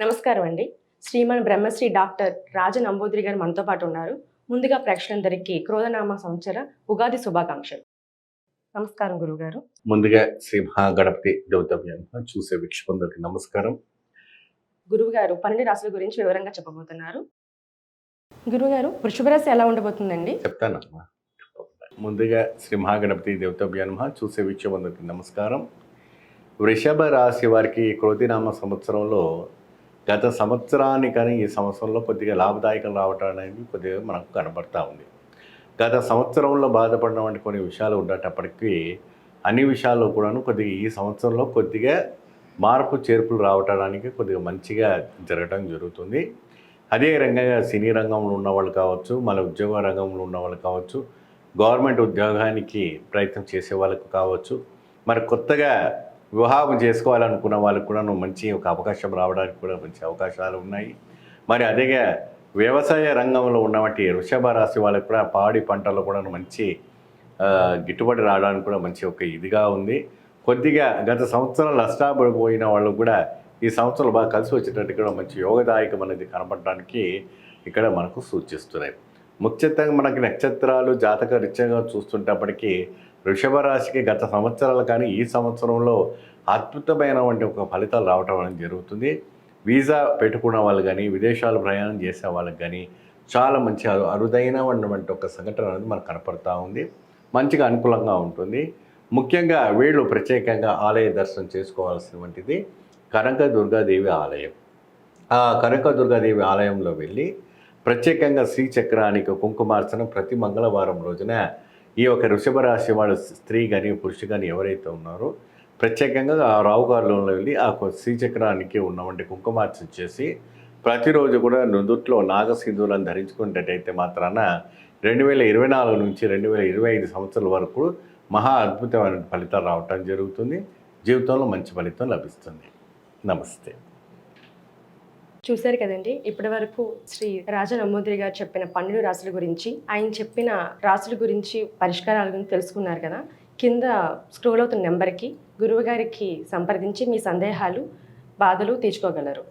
నమస్కారం అండి. శ్రీమాన్ బ్రహ్మశ్రీ డాక్టర్ రాజ నంబూద్రి గారు మనతో పాటు ఉన్నారు. ముందుగా ప్రేక్షకులందరికీ క్రోధనామ సంవత్సర ఉగాది శుభాకాంక్షలు. నమస్కారం గురువుగారు. ముందుగా శ్రీ మహాగణపతి దేవతవ్యం చూసే వీక్షకులందరికీ నమస్కారం. గురువుగారు 12 రాశుల గురించి వివరంగా చెప్పబోతున్నారు. గురువుగారు వృషభ రాశి ఎలా ఉండబోతుందండి? చెప్తానమ్మా. ముందుగా శ్రీ మహాగణపతి దేవతవ్యం చూసే వీక్షకులందరికీ నమస్కారం. వృషభ రాశి వారికి క్రోధినామ సంవత్సరంలో గత సంవత్సరానికని ఈ సంవత్సరంలో కొద్దిగా లాభదాయకం రావటం అనేది కొద్దిగా మనకు కనబడతా ఉంది. గత సంవత్సరంలో బాధపడినటువంటి కొన్ని విషయాలు ఉండేటప్పటికీ అన్ని విషయాల్లో కూడాను కొద్దిగా ఈ సంవత్సరంలో కొద్దిగా మార్పు చేర్పులు రావటానికి కొద్దిగా మంచిగా జరగడం జరుగుతుంది. అదే రంగంగా సినీ రంగంలో ఉన్నవాళ్ళు కావచ్చు, మన ఉద్యోగ రంగంలో ఉన్నవాళ్ళు కావచ్చు, గవర్నమెంట్ ఉద్యోగానికి ప్రయత్నం చేసే వాళ్ళకు కావచ్చు, మరి కొత్తగా వివాహం చేసుకోవాలనుకున్న వాళ్ళకు కూడా మంచి ఒక అవకాశం రావడానికి కూడా మంచి అవకాశాలు ఉన్నాయి. మరి అదేగా వ్యవసాయ రంగంలో ఉన్నటువంటి వృషభ రాశి వాళ్ళకు కూడా పాడి పంటల్లో కూడా మంచి గిట్టుబడి రావడానికి కూడా మంచి ఒక ఇదిగా ఉంది. కొద్దిగా గత సంవత్సరం నష్టపడిపోయిన వాళ్ళు కూడా ఈ సంవత్సరం బాగా కలిసి వచ్చేటట్టు కూడా మంచి యోగదాయకం అనేది కనపడడానికి ఇక్కడ మనకు సూచిస్తున్నాయి. ముఖ్యంగా మనకి నక్షత్రాలు జాతక రీత్యంగా చూస్తుంటప్పటికీ వృషభ రాశికి గత సంవత్సరాలు కానీ ఈ సంవత్సరంలో అద్భుతమైనటువంటి ఒక ఫలితాలు రావటం అనేది జరుగుతుంది. వీసా పెట్టుకున్న వాళ్ళు కానీ విదేశాలు ప్రయాణం చేసే వాళ్ళకి కానీ చాలా మంచి అరుదైనటువంటి ఒక సంఘటన అనేది మనకు కనపడతా ఉంది. మంచిగా అనుకూలంగా ఉంటుంది. ముఖ్యంగా వీళ్ళు ప్రత్యేకంగా ఆలయ దర్శనం చేసుకోవాల్సినటువంటిది కనకదుర్గాదేవి ఆలయం. ఆ కనకదుర్గాదేవి ఆలయంలో వెళ్ళి ప్రత్యేకంగా శ్రీచక్రానికి కుంకుమార్చన ప్రతి మంగళవారం రోజున ఈ యొక్క వృషభ రాశి వాళ్ళ స్త్రీ కానీ పురుషు కానీ ఎవరైతే ఉన్నారో ప్రత్యేకంగా ఆ రావుగారులో వెళ్ళి ఆ శ్రీచక్రానికి ఉన్నటువంటి కుంకుమార్చన చేసి ప్రతిరోజు కూడా నుదుట్లో నాగసింధూరాన్ని ధరించుకునేటట్టయితే మాత్రాన 2024 నుంచి 2025 సంవత్సరాల వరకు మహా అద్భుతమైన ఫలితాలు రావటం జరుగుతుంది. జీవితంలో మంచి ఫలితం లభిస్తుంది. నమస్తే. చూశారు కదండి, ఇప్పటి వరకు శ్రీ రాజ నంబూద్రి గారు చెప్పిన 12 రాశుల గురించి, ఆయన చెప్పిన రాశుల గురించి పరిష్కారాల గురించి తెలుసుకున్నారు కదా. కింద స్క్రోల్ అవుతున్న నెంబర్కి గురువు గారికి సంప్రదించి మీ సందేహాలు బాధలు తీర్చుకోగలరు.